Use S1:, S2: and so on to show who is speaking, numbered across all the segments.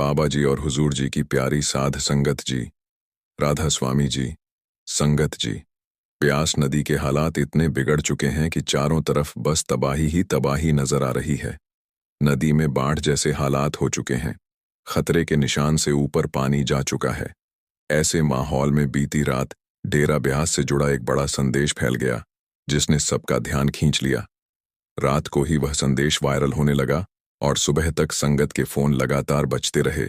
S1: बाबा जी और हुजूर जी की प्यारी साध संगत जी, राधा स्वामी जी, संगत जी। ब्यास नदी के हालात इतने बिगड़ चुके हैं कि चारों तरफ बस तबाही ही तबाही नजर आ रही है। नदी में बाढ़ जैसे हालात हो चुके हैं। खतरे के निशान से ऊपर पानी जा चुका है। ऐसे माहौल में बीती रात डेरा ब्यास से जुड़ा एक बड़ा संदेश फैल गया, जिसने सबका ध्यान खींच लिया। रात को ही वह संदेश वायरल होने लगा और सुबह तक संगत के फोन लगातार बजते रहे।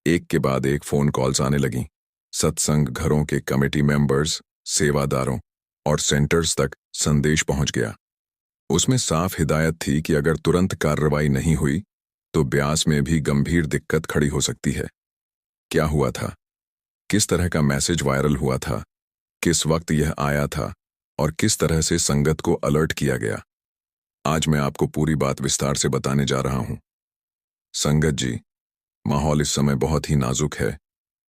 S1: एक के बाद एक फोन कॉल्स आने लगीं। सत्संग घरों के कमेटी मेंबर्स, सेवादारों और सेंटर्स तक संदेश पहुंच गया। उसमें साफ हिदायत थी कि अगर तुरंत कार्रवाई नहीं हुई तो ब्यास में भी गंभीर दिक्कत खड़ी हो सकती है। क्या हुआ था? किस तरह का मैसेज वायरल हुआ था? किस वक्त यह आया था और किस तरह से संगत को अलर्ट किया गया? आज मैं आपको पूरी बात विस्तार से बताने जा रहा हूं। संगत जी, माहौल इस समय बहुत ही नाजुक है,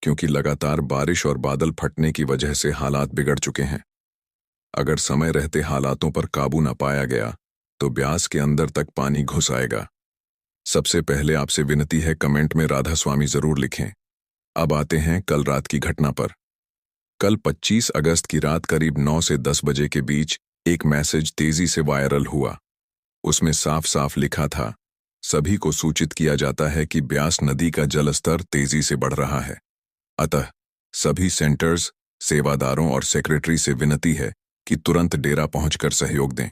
S1: क्योंकि लगातार बारिश और बादल फटने की वजह से हालात बिगड़ चुके हैं। अगर समय रहते हालातों पर काबू न पाया गया तो ब्यास के अंदर तक पानी घुस आएगा। सबसे पहले आपसे विनती है, कमेंट में राधा स्वामी जरूर लिखें। अब आते हैं कल रात की घटना पर। कल 25 अगस्त की रात करीब 9 से 10 बजे के बीच एक मैसेज तेजी से वायरल हुआ। उसमें साफ साफ लिखा था, सभी को सूचित किया जाता है कि ब्यास नदी का जलस्तर तेजी से बढ़ रहा है। अतः सभी सेंटर्स, सेवादारों और सेक्रेटरी से विनती है कि तुरंत डेरा पहुंचकर सहयोग दें।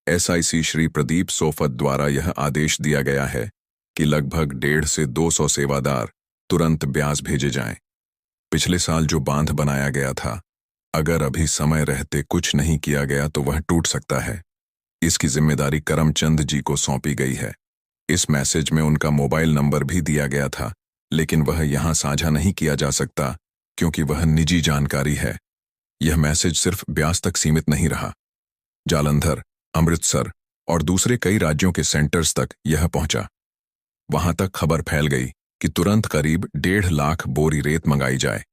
S1: एसआईसी श्री प्रदीप सोफत द्वारा यह आदेश दिया गया है कि लगभग 150 से 200 सेवादार तुरंत ब्यास भेजे जाएं। पिछले साल जो बांध बनाया गया था, अगर अभी समय रहते कुछ नहीं किया गया तो वह टूट सकता है। इसकी जिम्मेदारी करमचंद जी को सौंपी गई है। इस मैसेज में उनका मोबाइल नंबर भी दिया गया था, लेकिन वह यहां साझा नहीं किया जा सकता क्योंकि वह निजी जानकारी है। यह मैसेज सिर्फ ब्यास तक सीमित नहीं रहा। जालंधर, अमृतसर और दूसरे कई राज्यों के सेंटर्स तक यह पहुंचा। वहां तक खबर फैल गई कि तुरंत करीब 1.5 लाख बोरी रेत मंगाई जाए।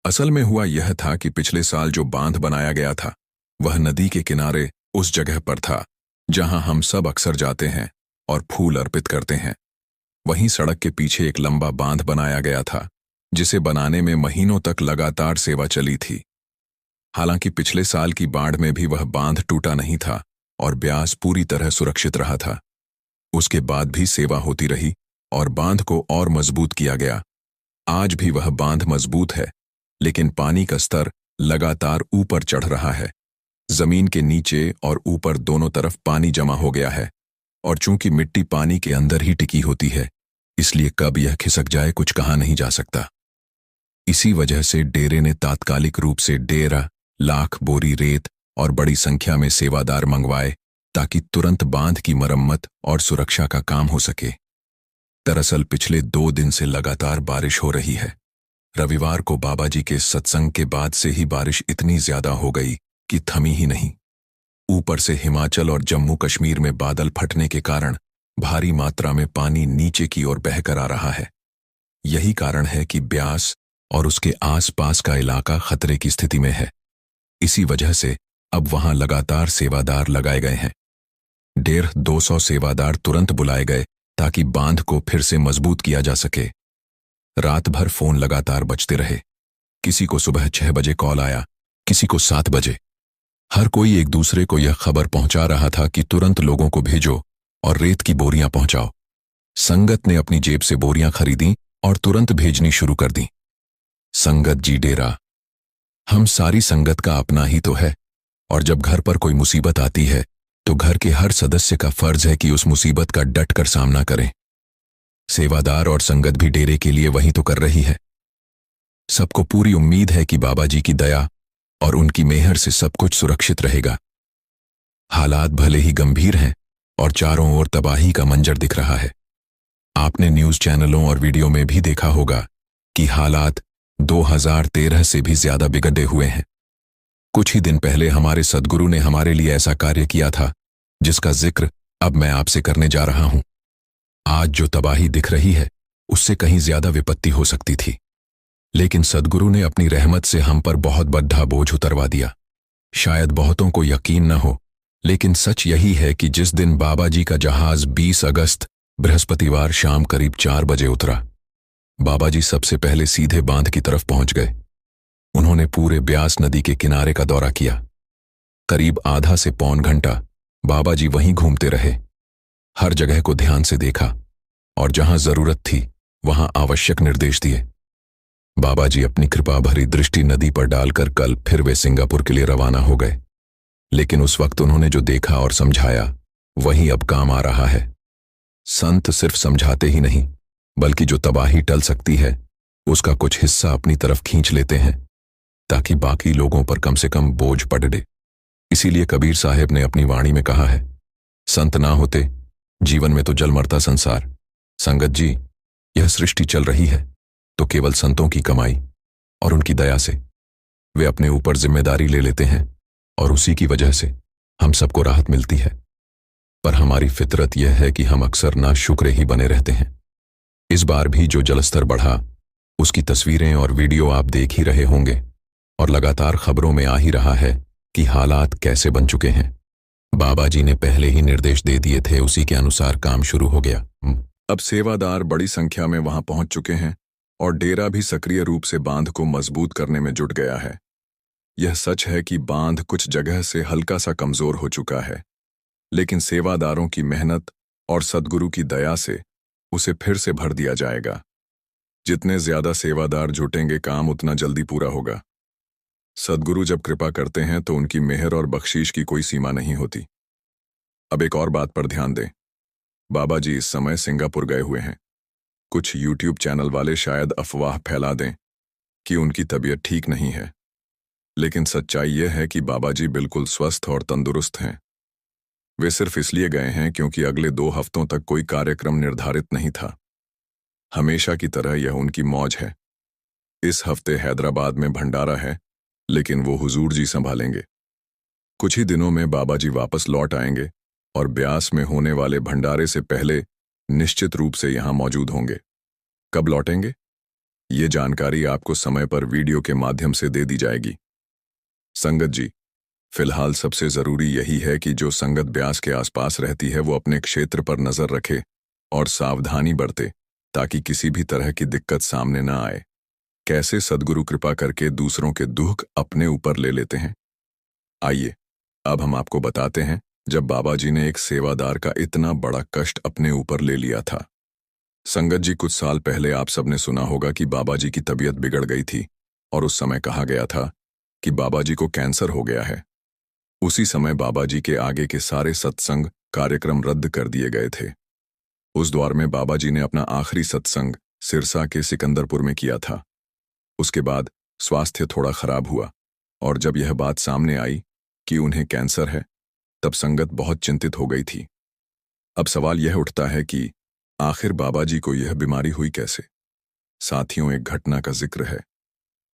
S1: असल में हुआ यह था कि पिछले साल जो बांध बनाया गया था, वह नदी के किनारे उस जगह पर था जहां हम सब अक्सर जाते हैं और फूल अर्पित करते हैं। वहीं सड़क के पीछे एक लंबा बांध बनाया गया था, जिसे बनाने में महीनों तक लगातार सेवा चली थी। हालांकि पिछले साल की बाढ़ में भी वह बांध टूटा नहीं था और ब्यास पूरी तरह सुरक्षित रहा था। उसके बाद भी सेवा होती रही और बांध को और मजबूत किया गया। आज भी वह बांध मजबूत है, लेकिन पानी का स्तर लगातार ऊपर चढ़ रहा है। जमीन के नीचे और ऊपर दोनों तरफ पानी जमा हो गया है, और चूंकि मिट्टी पानी के अंदर ही टिकी होती है, इसलिए कब यह खिसक जाए कुछ कहा नहीं जा सकता। इसी वजह से डेरे ने तात्कालिक रूप से 1.5 लाख बोरी रेत और बड़ी संख्या में सेवादार मंगवाए, ताकि तुरंत बांध की मरम्मत और सुरक्षा का काम हो सके। दरअसल पिछले 2 दिन से लगातार बारिश हो रही है। रविवार को बाबा जी के सत्संग के बाद से ही बारिश इतनी ज्यादा हो गई कि थमी ही नहीं। ऊपर से हिमाचल और जम्मू कश्मीर में बादल फटने के कारण भारी मात्रा में पानी नीचे की ओर बहकर आ रहा है। यही कारण है कि ब्यास और उसके आसपास का इलाका खतरे की स्थिति में है। इसी वजह से अब वहां लगातार सेवादार लगाए गए हैं। 150-200 सेवादार तुरंत बुलाए गए ताकि बांध को फिर से मजबूत किया जा सके। रात भर फोन लगातार बजते रहे। किसी को सुबह 6 बजे कॉल आया, किसी को 7 बजे। हर कोई एक दूसरे को यह खबर पहुंचा रहा था कि तुरंत लोगों को भेजो और रेत की बोरियां पहुंचाओ। संगत ने अपनी जेब से बोरियां खरीदी और तुरंत भेजनी शुरू कर दी। संगत जी डेरा, हम सारी संगत का अपना ही तो है, और जब घर पर कोई मुसीबत आती है तो घर के हर सदस्य का फर्ज है कि उस मुसीबत का डट कर सामना करें। सेवादार और संगत भी डेरे के लिए वही तो कर रही है। सबको पूरी उम्मीद है कि बाबा जी की दया और उनकी मेहर से सब कुछ सुरक्षित रहेगा। हालात भले ही गंभीर हैं और चारों ओर तबाही का मंजर दिख रहा है। आपने न्यूज चैनलों और वीडियो में भी देखा होगा कि हालात 2013 से भी ज्यादा बिगड़े हुए हैं। कुछ ही दिन पहले हमारे सद्गुरु ने हमारे लिए ऐसा कार्य किया था, जिसका जिक्र अब मैं आपसे करने जा रहा हूं। आज जो तबाही दिख रही है, उससे कहीं ज्यादा विपत्ति हो सकती थी, लेकिन सद्गुरु ने अपनी रहमत से हम पर बहुत बड़ा बोझ उतरवा दिया। शायद बहुतों को यकीन न हो, लेकिन सच यही है कि जिस दिन बाबा जी का जहाज 20 अगस्त बृहस्पतिवार शाम करीब 4 बजे उतरा, बाबा जी सबसे पहले सीधे बांध की तरफ पहुंच गए। उन्होंने पूरे ब्यास नदी के किनारे का दौरा किया। करीब आधा से पौन घंटा बाबा जी वहीं घूमते रहे। हर जगह को ध्यान से देखा और जहां जरूरत थी वहां आवश्यक निर्देश दिए। बाबा जी अपनी कृपा भरी दृष्टि नदी पर डालकर कल फिर वे सिंगापुर के लिए रवाना हो गए। लेकिन उस वक्त उन्होंने जो देखा और समझाया वही अब काम आ रहा है। संत सिर्फ समझाते ही नहीं, बल्कि जो तबाही टल सकती है उसका कुछ हिस्सा अपनी तरफ खींच लेते हैं, ताकि बाकी लोगों पर कम से कम बोझ पड़े। इसीलिए कबीर साहब ने अपनी वाणी में कहा है, संत ना होते जीवन में तो जल मरता संसार। संगत जी, यह सृष्टि चल रही है तो केवल संतों की कमाई और उनकी दया से। वे अपने ऊपर जिम्मेदारी ले लेते हैं और उसी की वजह से हम सबको राहत मिलती है। पर हमारी फितरत यह है कि हम अक्सर ना शुक्र ही बने रहते हैं। इस बार भी जो जलस्तर बढ़ा उसकी तस्वीरें और वीडियो आप देख ही रहे होंगे और लगातार खबरों में आ ही रहा है कि हालात कैसे बन चुके हैं। बाबा जी ने पहले ही निर्देश दे दिए थे, उसी के अनुसार काम शुरू हो गया। अब सेवादार बड़ी संख्या में वहां पहुंच चुके हैं और डेरा भी सक्रिय रूप से बांध को मजबूत करने में जुट गया है। यह सच है कि बांध कुछ जगह से हल्का सा कमजोर हो चुका है, लेकिन सेवादारों की मेहनत और सद्गुरु की दया से उसे फिर से भर दिया जाएगा। जितने ज्यादा सेवादार जुटेंगे काम उतना जल्दी पूरा होगा। सद्गुरु जब कृपा करते हैं तो उनकी मेहर और बख्शीश की कोई सीमा नहीं होती। अब एक और बात पर ध्यान दें। बाबा जी इस समय सिंगापुर गए हुए हैं। कुछ यूट्यूब चैनल वाले शायद अफवाह फैला दें कि उनकी तबीयत ठीक नहीं है, लेकिन सच्चाई यह है कि बाबा जी बिल्कुल स्वस्थ और तंदुरुस्त हैं। वे सिर्फ इसलिए गए हैं क्योंकि अगले 2 हफ्तों तक कोई कार्यक्रम निर्धारित नहीं था। हमेशा की तरह यह उनकी मौज है। इस हफ्ते हैदराबाद में भंडारा है, लेकिन वो हुजूर जी संभालेंगे। कुछ ही दिनों में बाबा जी वापस लौट आएंगे और ब्यास में होने वाले भंडारे से पहले निश्चित रूप से यहां मौजूद होंगे। कब लौटेंगे, ये जानकारी आपको समय पर वीडियो के माध्यम से दे दी जाएगी। संगत जी, फिलहाल सबसे जरूरी यही है कि जो संगत ब्यास के आसपास रहती है वो अपने क्षेत्र पर नजर रखे और सावधानी बरते, ताकि किसी भी तरह की दिक्कत सामने न आए। कैसे सद्गुरु कृपा करके दूसरों के दुख अपने ऊपर ले लेते हैं, आइए अब हम आपको बताते हैं जब बाबा जी ने एक सेवादार का इतना बड़ा कष्ट अपने ऊपर ले लिया था। संगत जी, कुछ साल पहले आप सबने सुना होगा कि बाबा जी की तबीयत बिगड़ गई थी और उस समय कहा गया था कि बाबा जी को कैंसर हो गया है। उसी समय बाबा जी के आगे के सारे सत्संग कार्यक्रम रद्द कर दिए गए थे। उस दौर में बाबा जी ने अपना आखिरी सत्संग सिरसा के सिकंदरपुर में किया था। उसके बाद स्वास्थ्य थोड़ा खराब हुआ और जब यह बात सामने आई कि उन्हें कैंसर है, तब संगत बहुत चिंतित हो गई थी। अब सवाल यह उठता है कि आखिर बाबा जी को यह बीमारी हुई कैसे। साथियों, एक घटना का जिक्र है।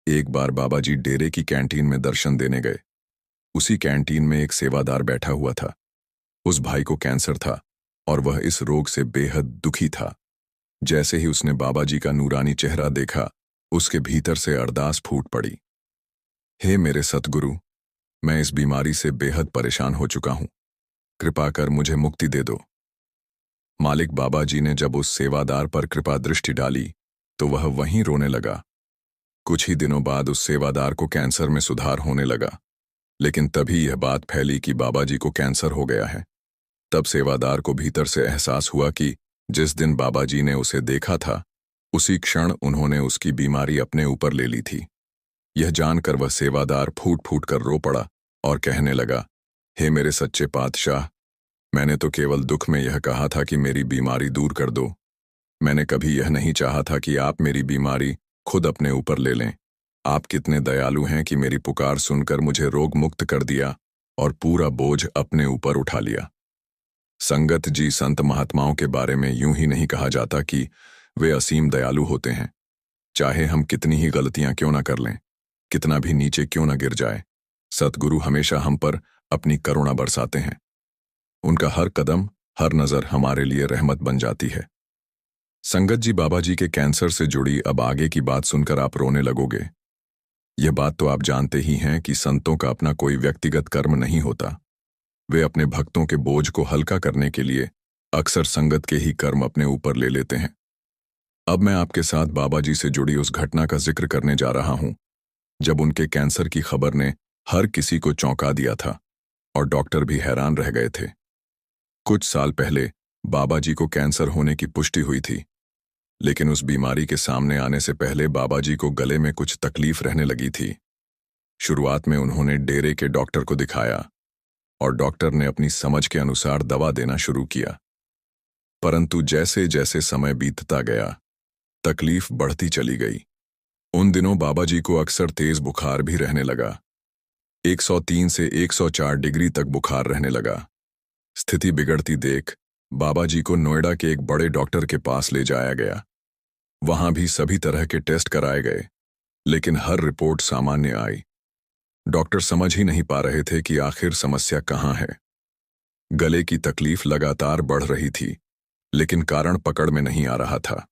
S1: एक बार बाबा जी डेरे की कैंटीन में दर्शन देने गए। उसी कैंटीन में एक सेवादार बैठा हुआ था। उस भाई को कैंसर था और वह इस रोग से बेहद दुखी था। जैसे ही उसने बाबा जी का नूरानी चेहरा देखा, उसके भीतर से अरदास फूट पड़ी, हे मेरे सतगुरु, मैं इस बीमारी से बेहद परेशान हो चुका हूं, कृपा कर मुझे मुक्ति दे दो। मालिक बाबा जी ने जब उस सेवादार पर कृपा दृष्टि डाली तो वह वहीं रोने लगा। कुछ ही दिनों बाद उस सेवादार को कैंसर में सुधार होने लगा, लेकिन तभी यह बात फैली कि बाबा जी को कैंसर हो गया है। तब सेवादार को भीतर से एहसास हुआ कि जिस दिन बाबा जी ने उसे देखा था, उसी क्षण उन्होंने उसकी बीमारी अपने ऊपर ले ली थी। यह जानकर वह सेवादार फूट फूट कर रो पड़ा और कहने लगा, हे मेरे सच्चे पातशाह, मैंने तो केवल दुख में यह कहा था कि मेरी बीमारी दूर कर दो। मैंने कभी यह नहीं चाहा था कि आप मेरी बीमारी खुद अपने ऊपर ले लें। आप कितने दयालु हैं कि मेरी पुकार सुनकर मुझे रोग मुक्त कर दिया और पूरा बोझ अपने ऊपर उठा लिया। संगत जी, संत महात्माओं के बारे में यूं ही नहीं कहा जाता कि वे असीम दयालु होते हैं। चाहे हम कितनी ही गलतियां क्यों ना कर लें, कितना भी नीचे क्यों ना गिर जाए, सतगुरु हमेशा हम पर अपनी करुणा बरसाते हैं। उनका हर कदम, हर नजर हमारे लिए रहमत बन जाती है। संगत जी, बाबा जी के कैंसर से जुड़ी अब आगे की बात सुनकर आप रोने लगोगे। यह बात तो आप जानते ही हैं कि संतों का अपना कोई व्यक्तिगत कर्म नहीं होता। वे अपने भक्तों के बोझ को हल्का करने के लिए अक्सर संगत के ही कर्म अपने ऊपर ले लेते हैं। अब मैं आपके साथ बाबा जी से जुड़ी उस घटना का जिक्र करने जा रहा हूं जब उनके कैंसर की खबर ने हर किसी को चौंका दिया था और डॉक्टर भी हैरान रह गए थे। कुछ साल पहले बाबा जी को कैंसर होने की पुष्टि हुई थी, लेकिन उस बीमारी के सामने आने से पहले बाबा जी को गले में कुछ तकलीफ रहने लगी थी। शुरुआत में उन्होंने डेरे के डॉक्टर को दिखाया और डॉक्टर ने अपनी समझ के अनुसार दवा देना शुरू किया। परंतु जैसे जैसे समय बीतता गया, तकलीफ बढ़ती चली गई। उन दिनों बाबा जी को अक्सर तेज बुखार भी रहने लगा। 103 से 104 डिग्री तक बुखार रहने लगा। स्थिति बिगड़ती देख बाबा जी को नोएडा के एक बड़े डॉक्टर के पास ले जाया गया। वहां भी सभी तरह के टेस्ट कराए गए, लेकिन हर रिपोर्ट सामान्य आई। डॉक्टर समझ ही नहीं पा रहे थे कि आखिर समस्या कहाँ है। गले की तकलीफ लगातार बढ़ रही थी, लेकिन कारण पकड़ में नहीं आ रहा था।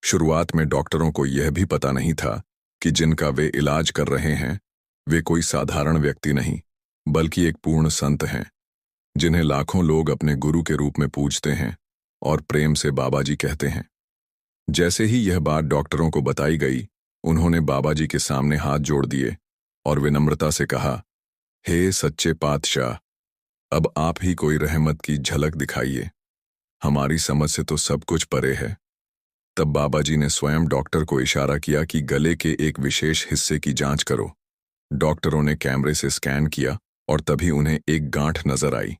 S1: शुरुआत में डॉक्टरों को यह भी पता नहीं था कि जिनका वे इलाज कर रहे हैं वे कोई साधारण व्यक्ति नहीं, बल्कि एक पूर्ण संत हैं, जिन्हें लाखों लोग अपने गुरु के रूप में पूजते हैं और प्रेम से बाबा जी कहते हैं। जैसे ही यह बात डॉक्टरों को बताई गई, उन्होंने बाबा जी के सामने हाथ जोड़ दिए और विनम्रता से कहा, हे सच्चे पातशाह, अब आप ही कोई रहमत की झलक दिखाइए। हमारी समझ से तो सब कुछ परे है। तब बाबा जी ने स्वयं डॉक्टर को इशारा किया कि गले के एक विशेष हिस्से की जांच करो। डॉक्टरों ने कैमरे से स्कैन किया और तभी उन्हें एक गांठ नजर आई।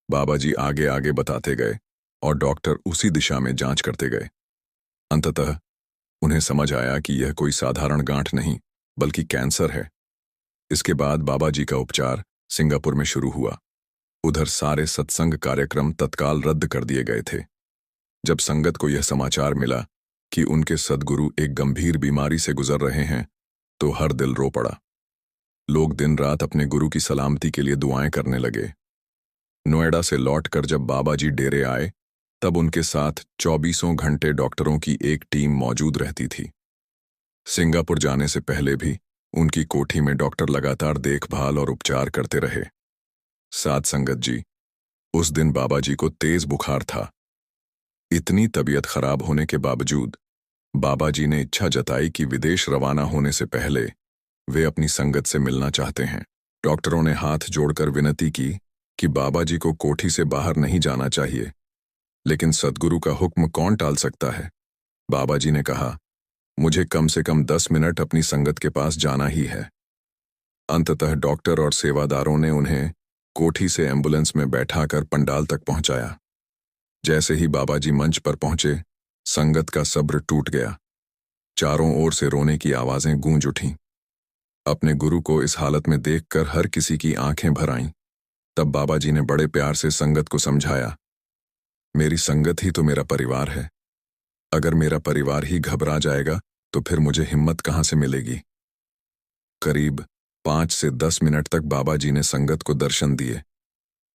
S1: बाबा जी आगे आगे बताते गए और डॉक्टर उसी दिशा में जांच करते गए। अंततः उन्हें समझ आया कि यह कोई साधारण गांठ नहीं, बल्कि कैंसर है। इसके बाद बाबा जी का उपचार सिंगापुर में शुरू हुआ। उधर सारे सत्संग कार्यक्रम तत्काल रद्द कर दिए गए थे। जब संगत को यह समाचार मिला कि उनके सद्गुरु एक गंभीर बीमारी से गुजर रहे हैं, तो हर दिल रो पड़ा। लोग दिन रात अपने गुरु की सलामती के लिए दुआएं करने लगे। नोएडा से लौटकर जब बाबा जी डेरे आए, तब उनके साथ 24 घंटे डॉक्टरों की एक टीम मौजूद रहती थी। सिंगापुर जाने से पहले भी उनकी कोठी में डॉक्टर लगातार देखभाल और उपचार करते रहे। साथ संगत जी, उस दिन बाबा जी को तेज बुखार था। इतनी तबीयत खराब होने के बावजूद बाबा जी ने इच्छा जताई कि विदेश रवाना होने से पहले वे अपनी संगत से मिलना चाहते हैं। डॉक्टरों ने हाथ जोड़कर विनती की कि बाबा जी को कोठी से बाहर नहीं जाना चाहिए, लेकिन सद्गुरु का हुक्म कौन टाल सकता है। बाबा जी ने कहा, मुझे कम से कम 10 मिनट अपनी संगत के पास जाना ही है। अंततः डॉक्टर और सेवादारों ने उन्हें कोठी से एम्बुलेंस में बैठाकर पंडाल तक पहुंचाया। जैसे ही बाबा जी मंच पर पहुंचे, संगत का सब्र टूट गया। चारों ओर से रोने की आवाजें गूंज उठीं। अपने गुरु को इस हालत में देखकर हर किसी की आंखें भर आईं। तब बाबा जी ने बड़े प्यार से संगत को समझाया, मेरी संगत ही तो मेरा परिवार है। अगर मेरा परिवार ही घबरा जाएगा तो फिर मुझे हिम्मत कहां से मिलेगी। करीब 5 से 10 मिनट तक बाबा जी ने संगत को दर्शन दिए।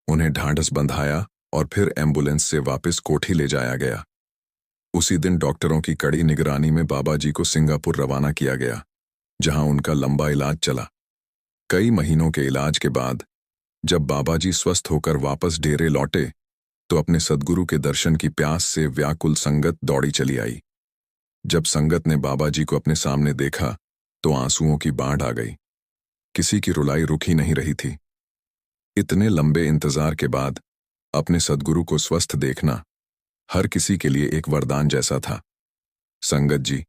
S1: उन्हें ढांढस बंधाया और फिर एम्बुलेंस से वापस कोठी ले जाया गया। उसी दिन डॉक्टरों की कड़ी निगरानी में बाबा जी को सिंगापुर रवाना किया गया, जहां उनका लंबा इलाज चला। कई महीनों के इलाज के बाद जब बाबा जी स्वस्थ होकर वापस डेरे लौटे, तो अपने सद्गुरु के दर्शन की प्यास से व्याकुल संगत दौड़ी चली आई। जब संगत ने बाबा जी को अपने सामने देखा, तो आंसुओं की बाढ़ आ गई। किसी की रुलाई रुक ही नहीं रही थी। इतने लंबे इंतजार के बाद अपने सद्गुरु को स्वस्थ देखना हर किसी के लिए एक वरदान जैसा था। संगत जी,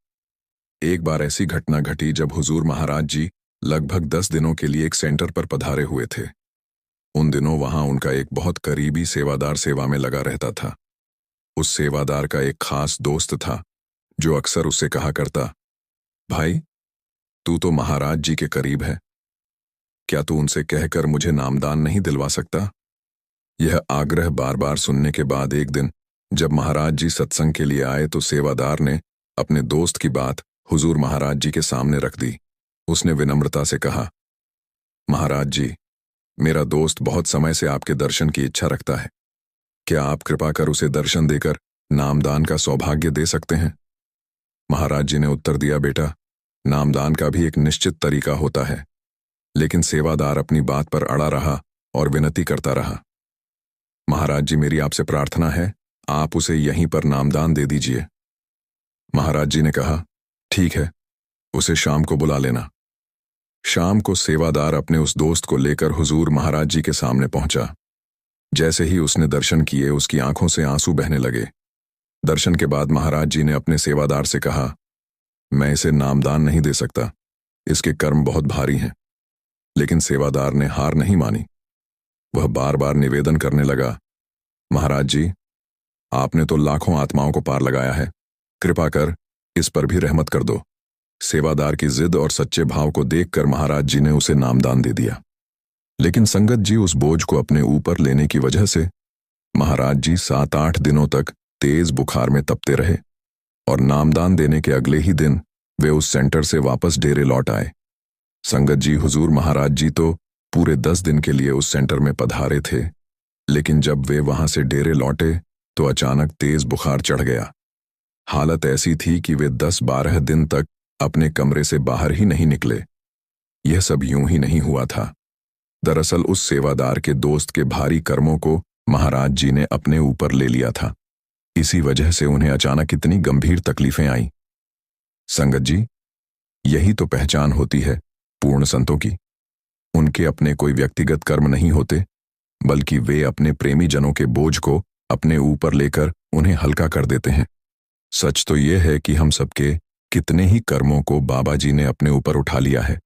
S1: एक बार ऐसी घटना घटी जब हुजूर महाराज जी लगभग 10 दिनों के लिए एक सेंटर पर पधारे हुए थे। उन दिनों वहां उनका एक बहुत करीबी सेवादार सेवा में लगा रहता था। उस सेवादार का एक खास दोस्त था जो अक्सर उससे कहा करता, भाई, तू तो महाराज जी के करीब है, क्या तू उनसे कहकर मुझे नामदान नहीं दिलवा सकता। यह आग्रह बार बार सुनने के बाद एक दिन जब महाराज जी सत्संग के लिए आए, तो सेवादार ने अपने दोस्त की बात हुजूर महाराज जी के सामने रख दी। उसने विनम्रता से कहा, महाराज जी, मेरा दोस्त बहुत समय से आपके दर्शन की इच्छा रखता है। क्या आप कृपा कर उसे दर्शन देकर नामदान का सौभाग्य दे सकते हैं। महाराज जी ने उत्तर दिया, बेटा, नामदान का भी एक निश्चित तरीका होता है। लेकिन सेवादार अपनी बात पर अड़ा रहा और विनती करता रहा। महाराज जी, मेरी आपसे प्रार्थना है, आप उसे यहीं पर नामदान दे दीजिए। महाराज जी ने कहा, ठीक है, उसे शाम को बुला लेना। शाम को सेवादार अपने उस दोस्त को लेकर हुजूर महाराज जी के सामने पहुंचा। जैसे ही उसने दर्शन किए उसकी आंखों से आंसू बहने लगे। दर्शन के बाद महाराज जी ने अपने सेवादार से कहा, मैं इसे नामदान नहीं दे सकता, इसके कर्म बहुत भारी हैं। लेकिन सेवादार ने हार नहीं मानी। वह बार बार निवेदन करने लगा, महाराज जी, आपने तो लाखों आत्माओं को पार लगाया है, कृपा कर इस पर भी रहमत कर दो। सेवादार की जिद और सच्चे भाव को देखकर महाराज जी ने उसे नामदान दे दिया। लेकिन संगत जी उस बोझ को अपने ऊपर लेने की वजह से महाराज जी 7-8 दिनों तक तेज बुखार में तपते रहे और नामदान देने के अगले ही दिन वे उस सेंटर से वापस डेरे लौट आए। संगत जी, हुजूर महाराज जी तो पूरे 10 दिन के लिए उस सेंटर में पधारे थे, लेकिन जब वे वहां से डेरे लौटे तो अचानक तेज बुखार चढ़ गया। हालत ऐसी थी कि वे 10-12 दिन तक अपने कमरे से बाहर ही नहीं निकले। यह सब यूं ही नहीं हुआ था। दरअसल उस सेवादार के दोस्त के भारी कर्मों को महाराज जी ने अपने ऊपर ले लिया था। इसी वजह से उन्हें अचानक इतनी गंभीर तकलीफें आईं। संगत जी, यही तो पहचान होती है पूर्ण संतों की। उनके अपने कोई व्यक्तिगत कर्म नहीं होते, बल्कि वे अपने प्रेमी जनों के बोझ को अपने ऊपर लेकर उन्हें हल्का कर देते हैं। सच तो यह है कि हम सबके कितने ही कर्मों को बाबा जी ने अपने ऊपर उठा लिया है।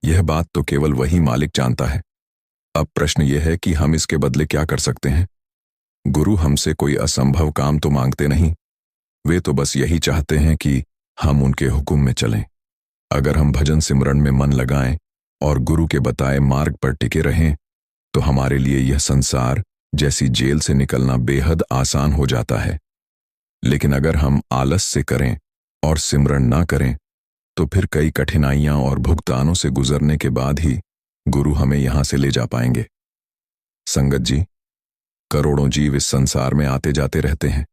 S1: यह बात तो केवल वही मालिक जानता है। अब प्रश्न यह है कि हम इसके बदले क्या कर सकते हैं। गुरु हमसे कोई असंभव काम तो मांगते नहीं, वे तो बस यही चाहते हैं कि हम उनके हुक्म में चलें। अगर हम भजन सिमरन में मन लगाएं और गुरु के बताए मार्ग पर टिके रहें तो हमारे लिए यह संसार जैसी जेल से निकलना बेहद आसान हो जाता है। लेकिन अगर हम आलस से करें और सिमरन ना करें तो फिर कई कठिनाइयां और भुगतानों से गुजरने के बाद ही गुरु हमें यहां से ले जा पाएंगे। संगत जी, करोड़ों जीव इस संसार में आते जाते रहते हैं,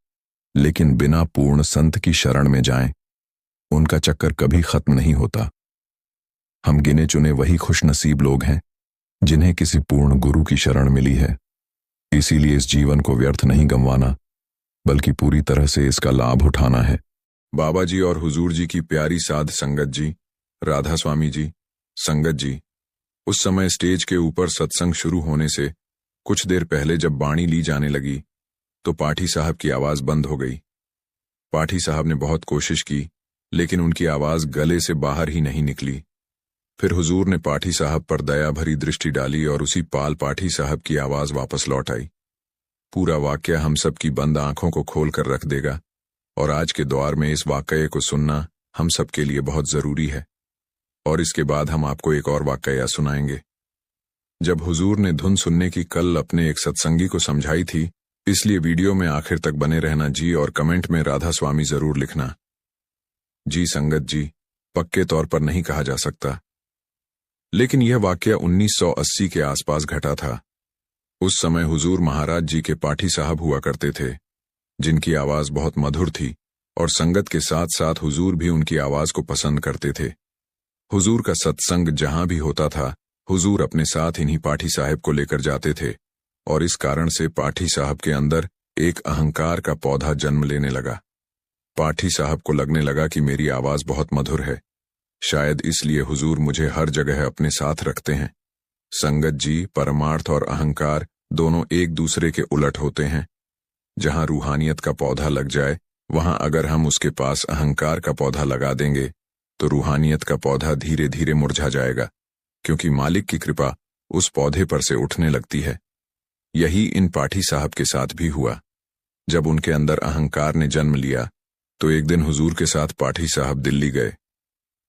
S1: लेकिन बिना पूर्ण संत की शरण में जाएं, उनका चक्कर कभी खत्म नहीं होता। हम गिने चुने वही खुशनसीब लोग हैं जिन्हें किसी पूर्ण गुरु की शरण मिली है। इसीलिए इस जीवन को व्यर्थ नहीं गंवाना, बल्कि पूरी तरह से इसका लाभ उठाना है। बाबा जी और हुजूर जी की प्यारी साध संगत जी, राधा स्वामी जी, संगत जी, उस समय स्टेज के ऊपर सत्संग शुरू होने से कुछ देर पहले जब बाणी ली जाने लगी तो पाठी साहब की आवाज बंद हो गई। पाठी साहब ने बहुत कोशिश की, लेकिन उनकी आवाज गले से बाहर ही नहीं निकली। फिर हुजूर ने पाठी साहब पर दया भरी दृष्टि डाली और उसी पाल पाठी साहब की आवाज वापस लौट आई। पूरा वाक्य हम सब की बंद आंखों को खोल कर रख देगा और आज के दौर में इस वाकये को सुनना हम सब के लिए बहुत जरूरी है। और इसके बाद हम आपको एक और वाकया सुनाएंगे। जब हुजूर ने धुन सुनने की कल अपने एक सत्संगी को समझाई थी, इसलिए वीडियो में आखिर तक बने रहना जी, और कमेंट में राधा स्वामी जरूर लिखना जी। संगत जी, पक्के तौर पर नहीं कहा जा सकता, लेकिन यह वाकया 1980 के आसपास घटा था। उस समय हुजूर महाराज जी के पाठी साहब हुआ करते थे, जिनकी आवाज बहुत मधुर थी और संगत के साथ साथ हुजूर भी उनकी आवाज को पसंद करते थे। हुजूर का सत्संग जहां भी होता था, हुजूर अपने साथ इन्हीं पाठी साहब को लेकर जाते थे और इस कारण से पाठी साहब के अंदर एक अहंकार का पौधा जन्म लेने लगा। पाठी साहब को लगने लगा कि मेरी आवाज बहुत मधुर है, शायद इसलिए हुजूर मुझे हर जगह अपने साथ रखते हैं। संगत जी, परमार्थ और अहंकार दोनों एक दूसरे के उलट होते हैं। जहां रूहानियत का पौधा लग जाए, वहां अगर हम उसके पास अहंकार का पौधा लगा देंगे तो रूहानियत का पौधा धीरे धीरे मुरझा जाएगा, क्योंकि मालिक की कृपा उस पौधे पर से उठने लगती है। यही इन पाठी साहब के साथ भी हुआ। जब उनके अंदर अहंकार ने जन्म लिया तो एक दिन हुजूर के साथ पाठी साहब दिल्ली गए।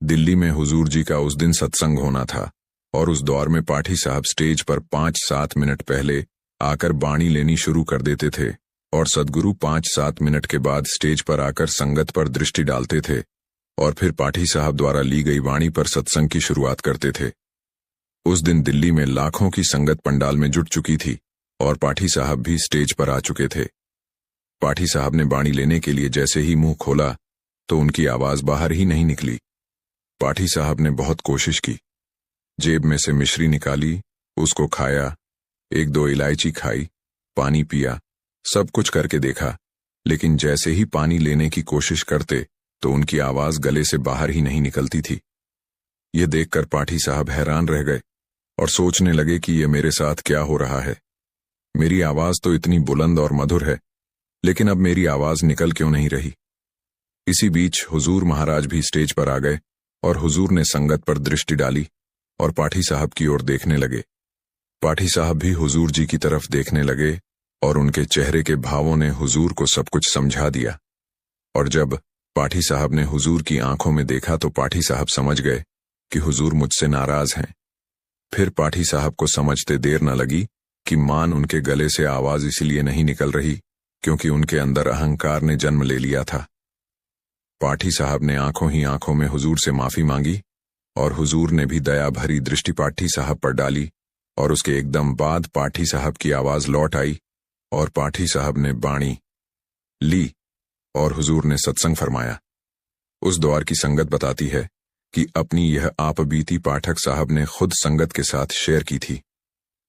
S1: दिल्ली में हुजूर जी का उस दिन सत्संग होना था और उस दौर में पाठी साहब स्टेज पर 5-7 मिनट पहले आकर बाणी लेनी शुरू कर देते थे और सदगुरु 5-7 मिनट के बाद स्टेज पर आकर संगत पर दृष्टि डालते थे और फिर पाठी साहब द्वारा ली गई वाणी पर सत्संग की शुरुआत करते थे। उस दिन दिल्ली में लाखों की संगत पंडाल में जुट चुकी थी और पाठी साहब भी स्टेज पर आ चुके थे। पाठी साहब ने बाणी लेने के लिए जैसे ही मुंह खोला तो उनकी आवाज बाहर ही नहीं निकली। पाठी साहब ने बहुत कोशिश की, जेब में से मिश्री निकाली, उसको खाया, 1-2 इलायची खाई, पानी पिया, सब कुछ करके देखा, लेकिन जैसे ही पानी लेने की कोशिश करते तो उनकी आवाज गले से बाहर ही नहीं निकलती थी। ये देखकर पाठी साहब हैरान रह गए और सोचने लगे कि ये मेरे साथ क्या हो रहा है। मेरी आवाज तो इतनी बुलंद और मधुर है, लेकिन अब मेरी आवाज निकल क्यों नहीं रही। इसी बीच हुजूर महाराज भी स्टेज पर आ गए और हुजूर ने संगत पर दृष्टि डाली और पाठी साहब की ओर देखने लगे। पाठी साहब भी हुजूर जी की तरफ देखने लगे और उनके चेहरे के भावों ने हुजूर को सब कुछ समझा दिया। और जब पाठी साहब ने हुजूर की आंखों में देखा तो पाठी साहब समझ गए कि हुजूर मुझसे नाराज हैं। फिर पाठी साहब को समझते देर न लगी कि मान उनके गले से आवाज इसलिए नहीं निकल रही क्योंकि उनके अंदर अहंकार ने जन्म ले लिया था। पाठी साहब ने आंखों ही आंखों में हुजूर से माफी मांगी और हुजूर ने भी दया भरी दृष्टि पाठी साहब पर डाली और उसके एकदम बाद पाठी साहब की आवाज लौट आई और पाठी साहब ने बाणी ली और हुजूर ने सत्संग फरमाया। उस दौर की संगत बताती है कि अपनी यह आप बीती पाठक साहब ने खुद संगत के साथ शेयर की थी।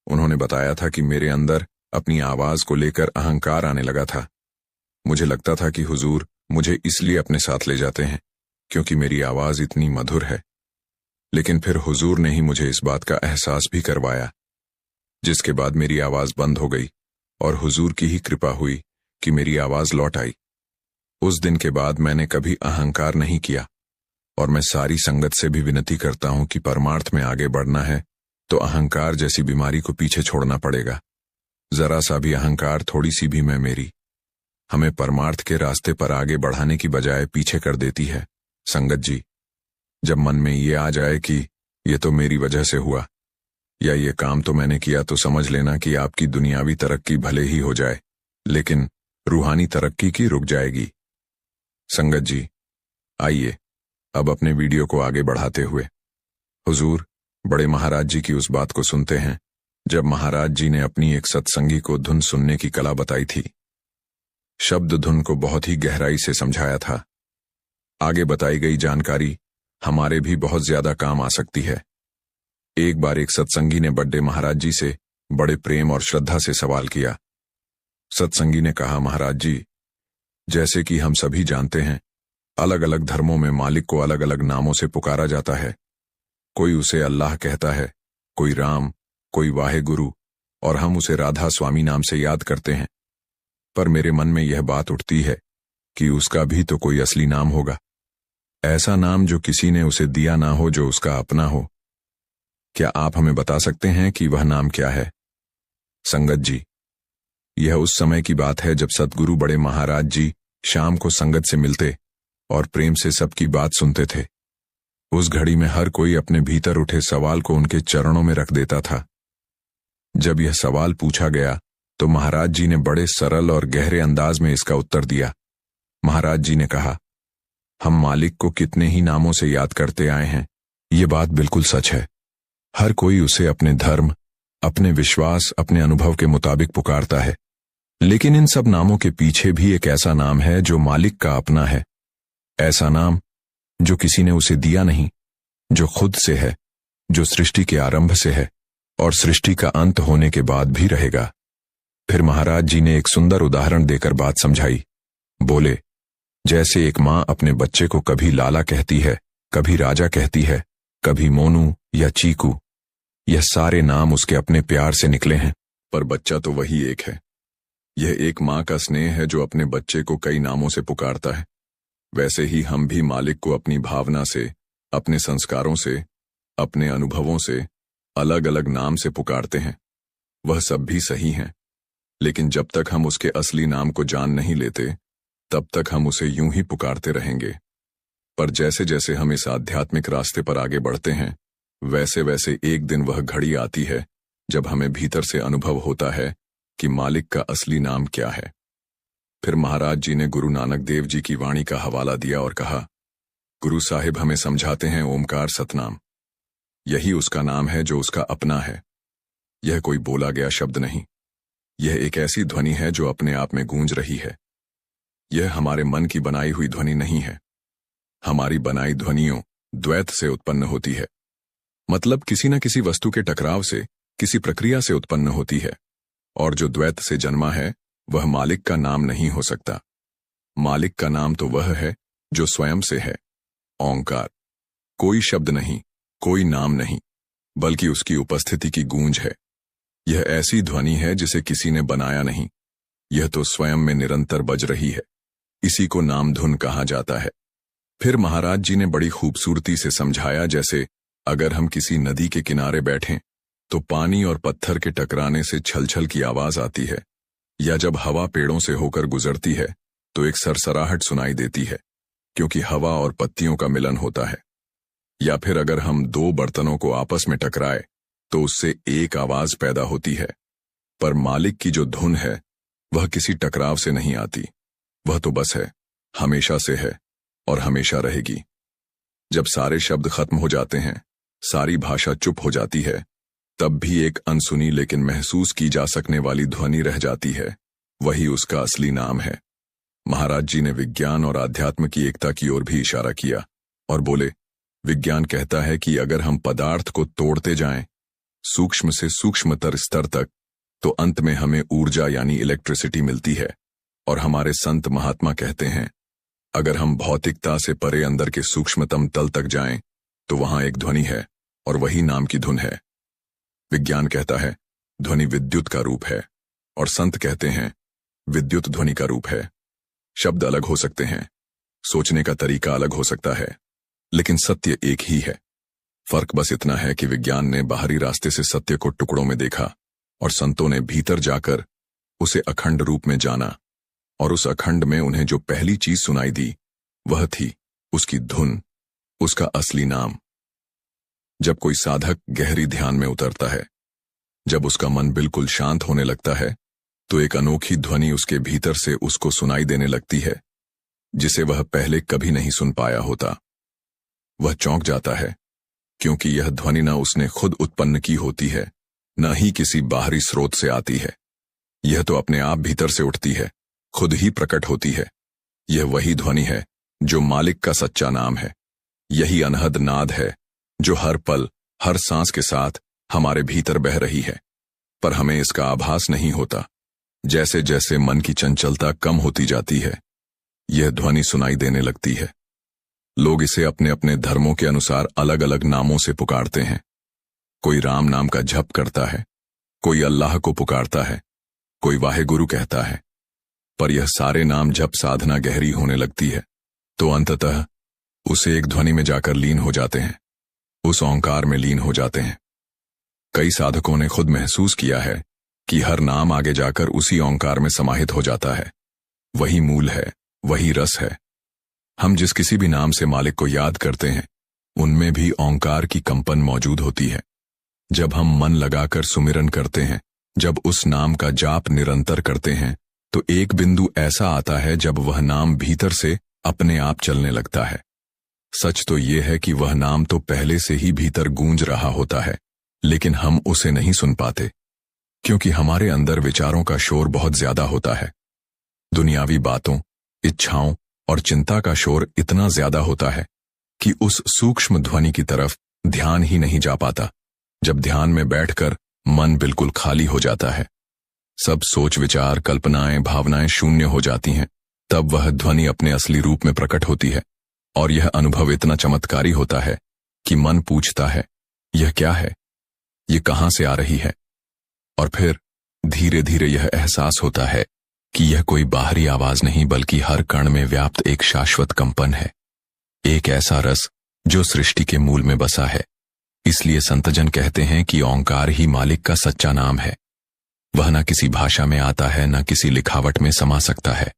S1: उन्होंने बताया था कि मेरे अंदर अपनी आवाज को लेकर अहंकार आने लगा था। मुझे लगता था कि हुजूर मुझे इसलिए अपने साथ ले जाते हैं क्योंकि मेरी आवाज इतनी मधुर है, लेकिन फिर हुजूर ने ही मुझे इस बात का एहसास भी करवाया, जिसके बाद मेरी आवाज बंद हो गई और हुजूर की ही कृपा हुई कि मेरी आवाज लौट आई। उस दिन के बाद मैंने कभी अहंकार नहीं किया और मैं सारी संगत से भी विनती करता हूं कि परमार्थ में आगे बढ़ना है तो अहंकार जैसी बीमारी को पीछे छोड़ना पड़ेगा। जरा सा भी अहंकार, थोड़ी सी भी मैं मेरी, हमें परमार्थ के रास्ते पर आगे बढ़ाने की बजाय पीछे कर देती है। संगत जी, जब मन में ये आ जाए कि ये तो मेरी वजह से हुआ या ये काम तो मैंने किया, तो समझ लेना कि आपकी दुनियावी तरक्की भले ही हो जाए लेकिन रूहानी तरक्की की रुक जाएगी। संगत जी, आइए अब अपने वीडियो को आगे बढ़ाते हुए हुजूर बड़े महाराज जी की उस बात को सुनते हैं जब महाराज जी ने अपनी एक सत्संगी को धुन सुनने की कला बताई थी। शब्द धुन को बहुत ही गहराई से समझाया था। आगे बताई गई जानकारी हमारे भी बहुत ज्यादा काम आ सकती है। एक बार एक सत्संगी ने बड्डे महाराज जी से बड़े प्रेम और श्रद्धा से सवाल किया। सत्संगी ने कहा, महाराज जी, जैसे कि हम सभी जानते हैं, अलग अलग धर्मों में मालिक को अलग अलग नामों से पुकारा जाता है। कोई उसे अल्लाह कहता है, कोई राम, कोई वाहे गुरु, और हम उसे राधा स्वामी नाम से याद करते हैं। पर मेरे मन में यह बात उठती है कि उसका भी तो कोई असली नाम होगा, ऐसा नाम जो किसी ने उसे दिया ना हो, जो उसका अपना हो। क्या आप हमें बता सकते हैं कि वह नाम क्या है? संगत जी, यह उस समय की बात है जब सतगुरु बड़े महाराज जी शाम को संगत से मिलते और प्रेम से सबकी बात सुनते थे। उस घड़ी में हर कोई अपने भीतर उठे सवाल को उनके चरणों में रख देता था। जब यह सवाल पूछा गया तो महाराज जी ने बड़े सरल और गहरे अंदाज में इसका उत्तर दिया। महाराज जी ने कहा, हम मालिक को कितने ही नामों से याद करते आए हैं, ये बात बिल्कुल सच है। हर कोई उसे अपने धर्म, अपने विश्वास, अपने अनुभव के मुताबिक पुकारता है, लेकिन इन सब नामों के पीछे भी एक ऐसा नाम है जो मालिक का अपना है। ऐसा नाम जो किसी ने उसे दिया नहीं, जो खुद से है, जो सृष्टि के आरंभ से है और सृष्टि का अंत होने के बाद भी रहेगा। फिर महाराज जी ने एक सुंदर उदाहरण देकर बात समझाई। बोले, जैसे एक माँ अपने बच्चे को कभी लाला कहती है, कभी राजा कहती है, कभी मोनू या चीकू, यह सारे नाम उसके अपने प्यार से निकले हैं, पर बच्चा तो वही एक है। यह एक माँ का स्नेह है जो अपने बच्चे को कई नामों से पुकारता है। वैसे ही हम भी मालिक को अपनी भावना से, अपने संस्कारों से, अपने अनुभवों से अलग अलग नाम से पुकारते हैं। वह सब भी सही हैं, लेकिन जब तक हम उसके असली नाम को जान नहीं लेते तब तक हम उसे यूं ही पुकारते रहेंगे। पर जैसे जैसे हम इस आध्यात्मिक रास्ते पर आगे बढ़ते हैं, वैसे वैसे एक दिन वह घड़ी आती है जब हमें भीतर से अनुभव होता है कि मालिक का असली नाम क्या है। फिर महाराज जी ने गुरु नानक देव जी की वाणी का हवाला दिया और कहा, गुरु साहिब हमें समझाते हैं ओमकार सतनाम, यही उसका नाम है जो उसका अपना है। यह कोई बोला गया शब्द नहीं, यह एक ऐसी ध्वनि है जो अपने आप में गूंज रही है। यह हमारे मन की बनाई हुई ध्वनि नहीं है। हमारी बनाई ध्वनियों द्वैत से उत्पन्न होती है, मतलब किसी न किसी वस्तु के टकराव से, किसी प्रक्रिया से उत्पन्न होती है, और जो द्वैत से जन्मा है वह मालिक का नाम नहीं हो सकता। मालिक का नाम तो वह है जो स्वयं से है। ओंकार कोई शब्द नहीं, कोई नाम नहीं, बल्कि उसकी उपस्थिति की गूंज है। यह ऐसी ध्वनि है जिसे किसी ने बनाया नहीं, यह तो स्वयं में निरंतर बज रही है। इसी को नाम धुन कहा जाता है। फिर महाराज जी ने बड़ी खूबसूरती से समझाया, जैसे अगर हम किसी नदी के किनारे बैठें तो पानी और पत्थर के टकराने से छलछल की आवाज आती है, या जब हवा पेड़ों से होकर गुजरती है तो एक सरसराहट सुनाई देती है, क्योंकि हवा और पत्तियों का मिलन होता है। या फिर अगर हम दो बर्तनों को आपस में टकराए तो उससे एक आवाज पैदा होती है। पर मालिक की जो धुन है वह किसी टकराव से नहीं आती, वह तो बस है, हमेशा से है और हमेशा रहेगी। जब सारे शब्द खत्म हो जाते हैं, सारी भाषा चुप हो जाती है, तब भी एक अनसुनी लेकिन महसूस की जा सकने वाली ध्वनि रह जाती है। वही उसका असली नाम है। महाराज जी ने विज्ञान और आध्यात्म की एकता की ओर भी इशारा किया और बोले, विज्ञान कहता है कि अगर हम पदार्थ को तोड़ते जाएं, सूक्ष्म से सूक्ष्मतर स्तर तक, तो अंत में हमें ऊर्जा यानी इलेक्ट्रिसिटी मिलती है। और हमारे संत महात्मा कहते हैं, अगर हम भौतिकता से परे अंदर के सूक्ष्मतम तल तक जाएं, तो वहां एक ध्वनि है और वही नाम की धुन है। विज्ञान कहता है ध्वनि विद्युत का रूप है, और संत कहते हैं विद्युत ध्वनि का रूप है। शब्द अलग हो सकते हैं, सोचने का तरीका अलग हो सकता है, लेकिन सत्य एक ही है। फर्क बस इतना है कि विज्ञान ने बाहरी रास्ते से सत्य को टुकड़ों में देखा और संतों ने भीतर जाकर उसे अखंड रूप में जाना, और उस अखंड में उन्हें जो पहली चीज सुनाई दी वह थी उसकी धुन, उसका असली नाम। जब कोई साधक गहरी ध्यान में उतरता है, जब उसका मन बिल्कुल शांत होने लगता है, तो एक अनोखी ध्वनि उसके भीतर से उसको सुनाई देने लगती है, जिसे वह पहले कभी नहीं सुन पाया होता। वह चौंक जाता है, क्योंकि यह ध्वनि न उसने खुद उत्पन्न की होती है, न ही किसी बाहरी स्रोत से आती है। यह तो अपने आप भीतर से उठती है, खुद ही प्रकट होती है। यह वही ध्वनि है जो मालिक का सच्चा नाम है। यही अनहद नाद है जो हर पल, हर सांस के साथ हमारे भीतर बह रही है, पर हमें इसका आभास नहीं होता। जैसे जैसे मन की चंचलता कम होती जाती है, यह ध्वनि सुनाई देने लगती है। लोग इसे अपने अपने धर्मों के अनुसार अलग अलग नामों से पुकारते हैं। कोई राम नाम का जप करता है, कोई अल्लाह को पुकारता है, कोई वाहेगुरु कहता है। पर यह सारे नाम जप साधना गहरी होने लगती है तो अंततः उसे एक ध्वनि में जाकर लीन हो जाते हैं, उस ओंकार में लीन हो जाते हैं। कई साधकों ने खुद महसूस किया है कि हर नाम आगे जाकर उसी ओंकार में समाहित हो जाता है। वही मूल है, वही रस है। हम जिस किसी भी नाम से मालिक को याद करते हैं, उनमें भी ओंकार की कंपन मौजूद होती है। जब हम मन लगाकर सुमिरन करते हैं, जब उस नाम का जाप निरंतर करते हैं, तो एक बिंदु ऐसा आता है जब वह नाम भीतर से अपने आप चलने लगता है। सच तो यह है कि वह नाम तो पहले से ही भीतर गूंज रहा होता है, लेकिन हम उसे नहीं सुन पाते, क्योंकि हमारे अंदर विचारों का शोर बहुत ज्यादा होता है। दुनियावी बातों, इच्छाओं और चिंता का शोर इतना ज्यादा होता है कि उस सूक्ष्म ध्वनि की तरफ ध्यान ही नहीं जा पाता। जब ध्यान में बैठकर मन बिल्कुल खाली हो जाता है, सब सोच विचार, कल्पनाएं, भावनाएं शून्य हो जाती हैं, तब वह ध्वनि अपने असली रूप में प्रकट होती है। और यह अनुभव इतना चमत्कारी होता है कि मन पूछता है, यह क्या है, ये कहां से आ रही है? और फिर धीरे धीरे यह एहसास होता है कि यह कोई बाहरी आवाज नहीं, बल्कि हर कण में व्याप्त एक शाश्वत कंपन है, एक ऐसा रस जो सृष्टि के मूल में बसा है। इसलिए संतजन कहते हैं कि ओंकार ही मालिक का सच्चा नाम है। वह न किसी भाषा में आता है, न किसी लिखावट में समा सकता है।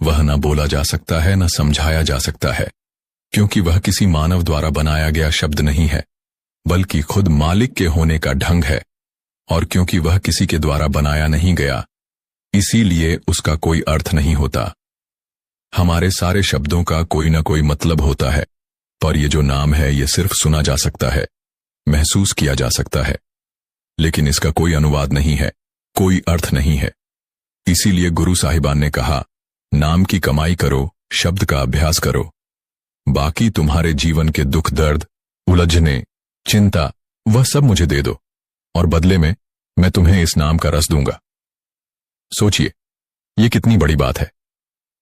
S1: वह न बोला जा सकता है, न समझाया जा सकता है, क्योंकि वह किसी मानव द्वारा बनाया गया शब्द नहीं है, बल्कि खुद मालिक के होने का ढंग है। और क्योंकि वह किसी के द्वारा बनाया नहीं गया, इसीलिए उसका कोई अर्थ नहीं होता। हमारे सारे शब्दों का कोई न कोई मतलब होता है, पर यह जो नाम है, यह सिर्फ सुना जा सकता है, महसूस किया जा सकता है, लेकिन इसका कोई अनुवाद नहीं है, कोई अर्थ नहीं है। इसीलिए गुरु साहिबान ने कहा, नाम की कमाई करो, शब्द का अभ्यास करो, बाकी तुम्हारे जीवन के दुख दर्द, उलझने, चिंता, वह सब मुझे दे दो, और बदले में मैं तुम्हें इस नाम का रस दूंगा। सोचिए, ये कितनी बड़ी बात है।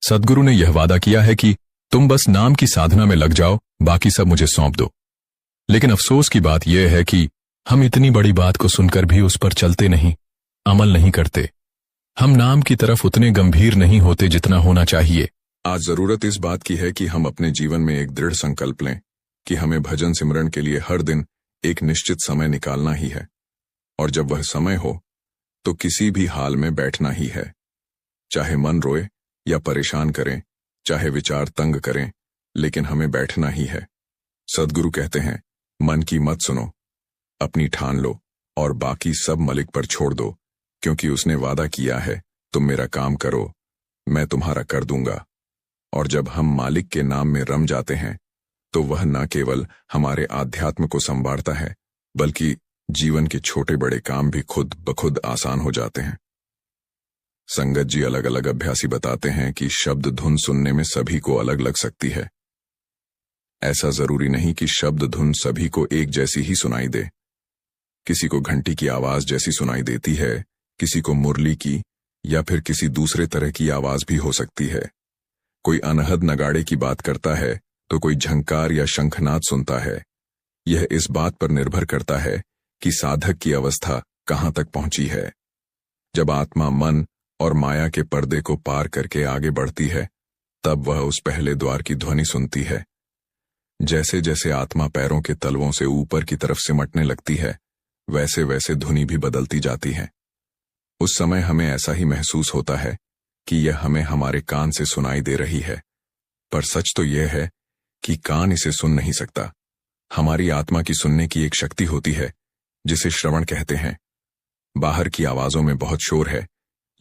S1: सद्गुरु ने यह वादा किया है कि
S2: तुम बस नाम की साधना में लग जाओ, बाकी सब मुझे सौंप दो। लेकिन अफसोस की बात यह है कि हम इतनी बड़ी बात को सुनकर भी उस पर चलते नहीं, अमल नहीं करते। हम नाम की तरफ उतने गंभीर नहीं होते जितना होना चाहिए।
S1: आज जरूरत इस बात की है कि हम अपने जीवन में एक दृढ़ संकल्प लें कि हमें भजन सिमरन के लिए हर दिन एक निश्चित समय निकालना ही है, और जब वह समय हो तो किसी भी हाल में बैठना ही है। चाहे मन रोए या परेशान करें, चाहे विचार तंग करें, लेकिन हमें बैठना ही है। सद्गुरु कहते हैं, मन की मत सुनो, अपनी ठान लो और बाकी सब मलिक पर छोड़ दो, क्योंकि उसने वादा किया है, तुम मेरा काम करो, मैं तुम्हारा कर दूंगा। और जब हम मालिक के नाम में रम जाते हैं तो वह न केवल हमारे आध्यात्म को संवारता है, बल्कि जीवन के छोटे बड़े काम भी खुद ब खुद आसान हो जाते हैं। संगत जी अलग अलग अभ्यासी बताते हैं कि शब्द धुन सुनने में सभी को अलग लग सकती है। ऐसा जरूरी नहीं कि शब्द धुन सभी को एक जैसी ही सुनाई दे। किसी को घंटी की आवाज जैसी सुनाई देती है, किसी को मुरली की या फिर किसी दूसरे तरह की आवाज भी हो सकती है। कोई अनहद नगाड़े की बात करता है तो कोई झंकार या शंखनाद सुनता है। यह इस बात पर निर्भर करता है कि साधक की अवस्था कहां तक पहुंची है। जब आत्मा मन और माया के पर्दे को पार करके आगे बढ़ती है, तब वह उस पहले द्वार की ध्वनि सुनती है। जैसे जैसे आत्मा पैरों के तलवों से ऊपर की तरफ सिमटने लगती है, वैसे वैसे धुनी भी बदलती जाती है। उस समय हमें ऐसा ही महसूस होता है कि यह हमें हमारे कान से सुनाई दे रही है, पर सच तो यह है कि कान इसे सुन नहीं सकता। हमारी आत्मा की सुनने की एक शक्ति होती है जिसे श्रवण कहते हैं। बाहर की आवाजों में बहुत शोर है,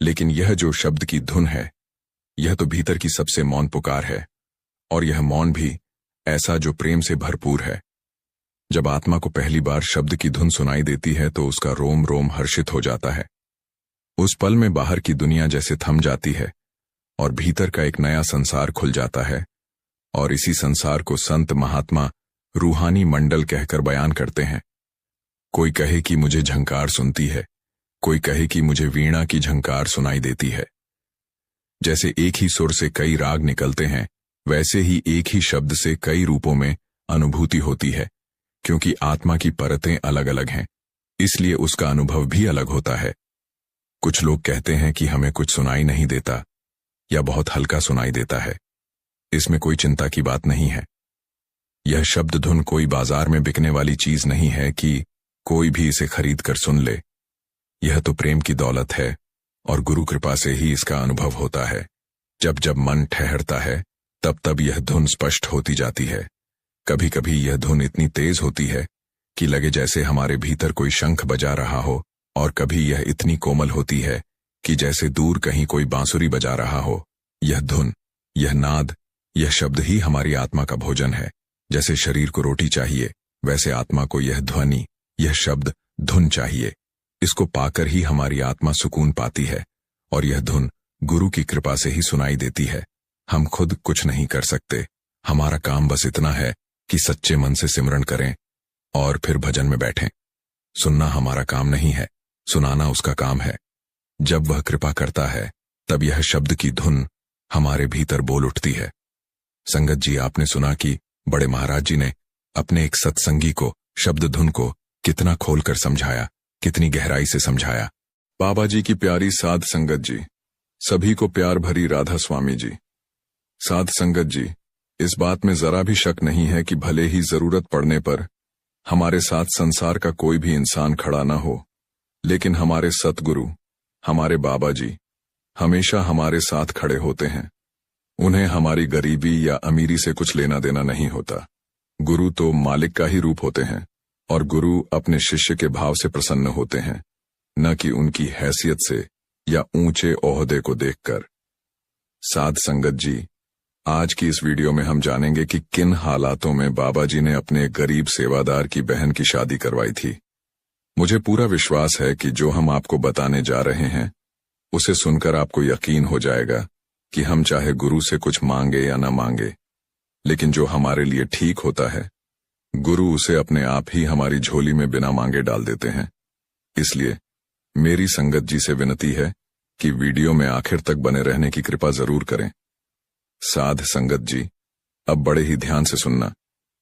S1: लेकिन यह जो शब्द की धुन है, यह तो भीतर की सबसे मौन पुकार है, और यह मौन भी ऐसा जो प्रेम से भरपूर है। जब आत्मा को पहली बार शब्द की धुन सुनाई देती है तो उसका रोम रोम हर्षित हो जाता है। उस पल में बाहर की दुनिया जैसे थम जाती है और भीतर का एक नया संसार खुल जाता है। और इसी संसार को संत महात्मा रूहानी मंडल कहकर बयान करते हैं। कोई कहे कि मुझे झंकार सुनती है, कोई कहे कि मुझे वीणा की झंकार सुनाई देती है। जैसे एक ही सुर से कई राग निकलते हैं, वैसे ही एक ही शब्द से कई रूपों में अनुभूति होती है। क्योंकि आत्मा की परतें अलग अलग हैं, इसलिए उसका अनुभव भी अलग होता है। कुछ लोग कहते हैं कि हमें कुछ सुनाई नहीं देता या बहुत हल्का सुनाई देता है। इसमें कोई चिंता की बात नहीं है। यह शब्द धुन कोई बाजार में बिकने वाली चीज नहीं है कि कोई भी इसे खरीद कर सुन ले। यह तो प्रेम की दौलत है और गुरु कृपा से ही इसका अनुभव होता है। जब जब मन ठहरता है, तब तब यह धुन स्पष्ट होती जाती है। कभी कभी यह धुन इतनी तेज होती है कि लगे जैसे हमारे भीतर कोई शंख बजा रहा हो, और कभी यह इतनी कोमल होती है कि जैसे दूर कहीं कोई बांसुरी बजा रहा हो। यह धुन, यह नाद, यह शब्द ही हमारी आत्मा का भोजन है। जैसे शरीर को रोटी चाहिए, वैसे आत्मा को यह ध्वनि, यह शब्द धुन चाहिए। इसको पाकर ही हमारी आत्मा सुकून पाती है, और यह धुन गुरु की कृपा से ही सुनाई देती है। हम खुद कुछ नहीं कर सकते। हमारा काम बस इतना है कि सच्चे मन से सिमरन करें और फिर भजन में बैठें। सुनना हमारा काम नहीं है, सुनाना उसका काम है। जब वह कृपा करता है, तब यह शब्द की धुन हमारे भीतर बोल उठती है। संगत जी, आपने सुना कि बड़े महाराज जी ने अपने एक सत्संगी को शब्द धुन को कितना खोलकर समझाया, कितनी गहराई से समझाया। बाबा जी की प्यारी साध संगत जी, सभी को प्यार भरी राधा स्वामी जी। साध संगत जी, इस बात में जरा भी शक नहीं है कि भले ही जरूरत पड़ने पर हमारे साथ संसार का कोई भी इंसान खड़ा न हो, लेकिन हमारे सतगुरु, हमारे बाबा जी हमेशा हमारे साथ खड़े होते हैं। उन्हें हमारी गरीबी या अमीरी से कुछ लेना देना नहीं होता। गुरु तो मालिक का ही रूप होते हैं, और गुरु अपने शिष्य के भाव से प्रसन्न होते हैं, न कि उनकी हैसियत से या ऊंचे ओहदे को देखकर। साध संगत जी, आज की इस वीडियो में हम जानेंगे कि किन हालातों में बाबा जी ने अपने गरीब सेवादार की बहन की शादी करवाई थी। मुझे पूरा विश्वास है कि जो हम आपको बताने जा रहे हैं, उसे सुनकर आपको यकीन हो जाएगा कि हम चाहे गुरु से कुछ मांगे या न मांगे, लेकिन जो हमारे लिए ठीक होता है, गुरु उसे अपने आप ही हमारी झोली में बिना मांगे डाल देते हैं। इसलिए मेरी संगत जी से विनती है कि वीडियो में आखिर तक बने रहने की कृपा जरूर करें। साध संगत जी, अब बड़े ही ध्यान से सुनना,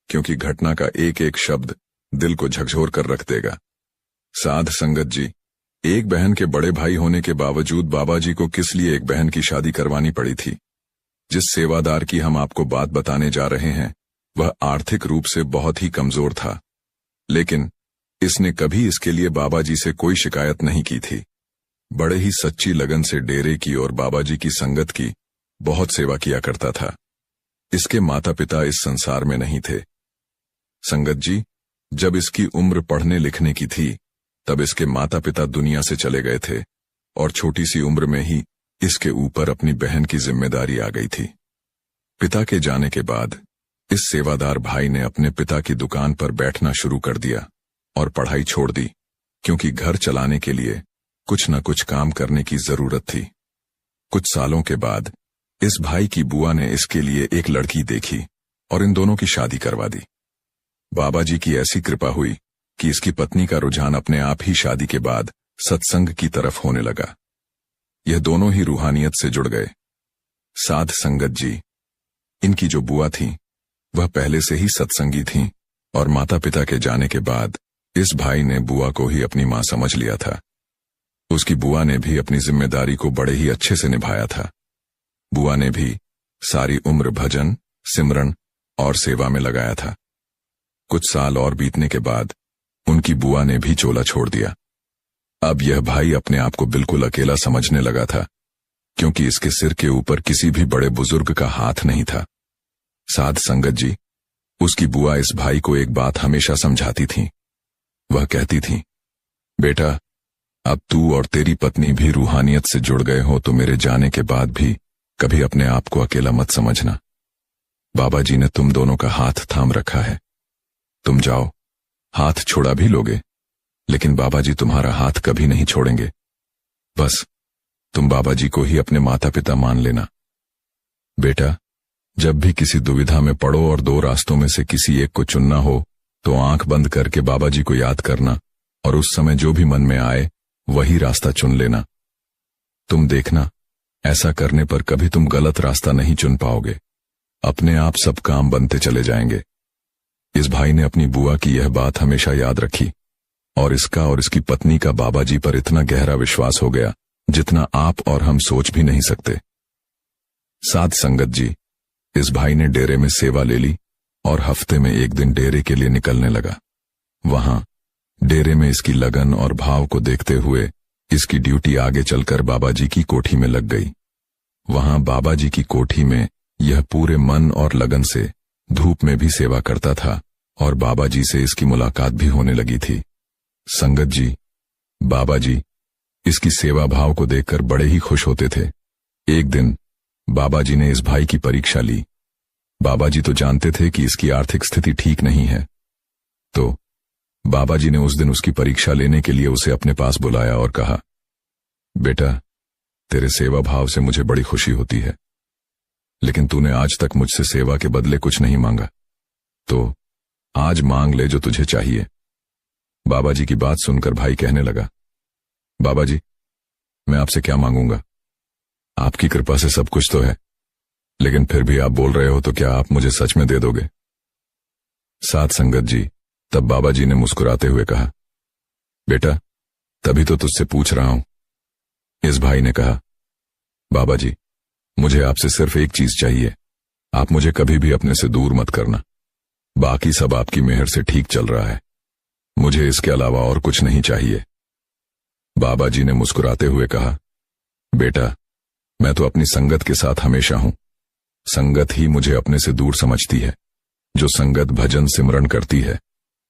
S1: क्योंकि घटना का एक एक शब्द दिल को झकझोर कर रख देगा। साध संगत जी, एक बहन के बड़े भाई होने के बावजूद बाबा जी को किस लिए एक बहन की शादी करवानी पड़ी थी? जिस सेवादार की हम आपको बात बताने जा रहे हैं वह आर्थिक रूप से बहुत ही कमजोर था, लेकिन इसने कभी इसके लिए बाबा जी से कोई शिकायत नहीं की थी। बड़े ही सच्ची लगन से डेरे की और बाबा जी की संगत की बहुत सेवा किया करता था। इसके माता पिता इस संसार में नहीं थे। संगत जी, जब इसकी उम्र पढ़ने लिखने की थी तब इसके माता पिता दुनिया से चले गए थे और छोटी सी उम्र में ही इसके ऊपर अपनी बहन की जिम्मेदारी आ गई थी। पिता के जाने के बाद इस सेवादार भाई ने अपने पिता की दुकान पर बैठना शुरू कर दिया और पढ़ाई छोड़ दी, क्योंकि घर चलाने के लिए कुछ न कुछ काम करने की जरूरत थी। कुछ सालों के बाद इस भाई की बुआ ने इसके लिए एक लड़की देखी और इन दोनों की शादी करवा दी। बाबा जी की ऐसी कृपा हुई कि इसकी पत्नी का रुझान अपने आप ही शादी के बाद सत्संग की तरफ होने लगा। यह दोनों ही रूहानियत से जुड़ गए। साध संगत जी, इनकी जो बुआ थी वह पहले से ही सत्संगी थीं और माता पिता के जाने के बाद इस भाई ने बुआ को ही अपनी मां समझ लिया था। उसकी बुआ ने भी अपनी जिम्मेदारी को बड़े ही अच्छे से निभाया था। बुआ ने भी सारी उम्र भजन, सिमरन और सेवा में लगाया था। कुछ साल और बीतने के बाद उनकी बुआ ने भी चोला छोड़ दिया। अब यह भाई अपने आप को बिल्कुल अकेला समझने लगा था, क्योंकि इसके सिर के ऊपर किसी भी बड़े बुजुर्ग का हाथ नहीं था। साध संगत जी, उसकी बुआ इस भाई को एक बात हमेशा समझाती थी। वह कहती थी, बेटा, अब तू और तेरी पत्नी भी रूहानियत से जुड़ गए हो तो मेरे जाने के बाद भी कभी अपने आप को अकेला मत समझना। बाबा जी ने तुम दोनों का हाथ थाम रखा है। तुम जाओ, हाथ छोड़ा भी लोगे, लेकिन बाबा जी तुम्हारा हाथ कभी नहीं छोड़ेंगे। बस तुम बाबा जी को ही अपने माता पिता मान लेना। बेटा, जब भी किसी दुविधा में पड़ो और दो रास्तों में से किसी एक को चुनना हो तो आंख बंद करके बाबा जी को याद करना और उस समय जो भी मन में आए वही रास्ता चुन लेना। तुम देखना, ऐसा करने पर कभी तुम गलत रास्ता नहीं चुन पाओगे। अपने आप सब काम बनते चले जाएंगे। इस भाई ने अपनी बुआ की यह बात हमेशा याद रखी और इसका और इसकी पत्नी का बाबा जी पर इतना गहरा विश्वास हो गया जितना आप और हम सोच भी नहीं सकते। साध संगत जी, इस भाई ने डेरे में सेवा ले ली और हफ्ते में एक दिन डेरे के लिए निकलने लगा। वहां डेरे में इसकी लगन और भाव को देखते हुए इसकी ड्यूटी आगे चलकर बाबा जी की कोठी में लग गई। वहां बाबा जी की कोठी में यह पूरे मन और लगन से धूप में भी सेवा करता था और बाबा जी से इसकी मुलाकात भी होने लगी थी। संगत जी, बाबा जी इसकी सेवा भाव को देखकर बड़े ही खुश होते थे। एक दिन बाबा जी ने इस भाई की परीक्षा ली। बाबा जी तो जानते थे कि इसकी आर्थिक स्थिति ठीक नहीं है, तो बाबा जी ने उस दिन उसकी परीक्षा लेने के लिए उसे अपने पास बुलाया और कहा, बेटा, तेरे सेवा भाव से मुझे बड़ी खुशी होती है, लेकिन तूने आज तक मुझसे सेवा के बदले कुछ नहीं मांगा, तो आज मांग ले जो तुझे चाहिए। बाबा जी की बात सुनकर भाई कहने लगा, बाबा जी, मैं आपसे क्या मांगूंगा? आपकी कृपा से सब कुछ तो है, लेकिन फिर भी आप बोल रहे हो तो क्या आप मुझे सच में दे दोगे? साध संगत जी, तब बाबा जी ने मुस्कुराते हुए कहा, बेटा, तभी तो तुझसे पूछ रहा हूं। इस भाई ने कहा, बाबा जी, मुझे आपसे सिर्फ एक चीज चाहिए। आप मुझे कभी भी अपने से दूर मत करना। बाकी सब आपकी मेहर से ठीक चल रहा है। मुझे इसके अलावा और कुछ नहीं चाहिए। बाबा जी ने मुस्कुराते हुए कहा, बेटा, मैं तो अपनी संगत के साथ हमेशा हूं। संगत ही मुझे अपने से दूर समझती है। जो संगत भजन सिमरन करती है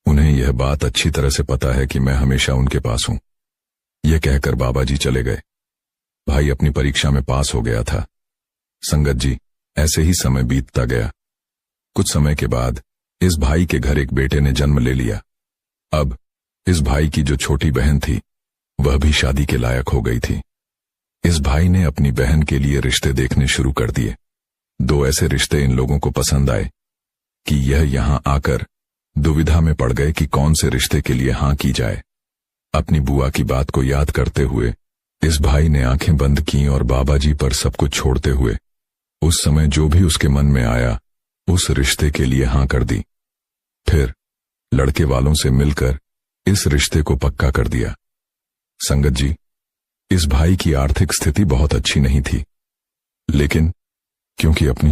S1: उन्हें यह बात अच्छी तरह से पता है कि मैं हमेशा उनके पास हूं। यह कहकर बाबा जी चले गए। भाई अपनी परीक्षा में पास हो गया था। संगत जी, ऐसे ही समय बीतता गया। कुछ समय के बाद इस भाई के घर एक बेटे ने जन्म ले लिया। अब इस भाई की जो छोटी बहन थी वह भी शादी के लायक हो गई थी। इस भाई ने अपनी बहन के लिए रिश्ते देखने शुरू कर दिए। दो ऐसे रिश्ते इन लोगों को पसंद आए कि यह यहां आकर दुविधा में पड़ गए कि कौन से रिश्ते के लिए हां की जाए। अपनी बुआ की बात को याद करते हुए इस भाई ने आंखें बंद की और बाबा जी पर सब कुछ छोड़ते हुए उस समय जो भी उसके मन में आया उस रिश्ते के लिए हां कर दी। फिर लड़के वालों से मिलकर इस रिश्ते को पक्का कर दिया। संगत जी, इस भाई की आर्थिक स्थिति बहुत अच्छी नहीं थी, लेकिन क्योंकि अपनी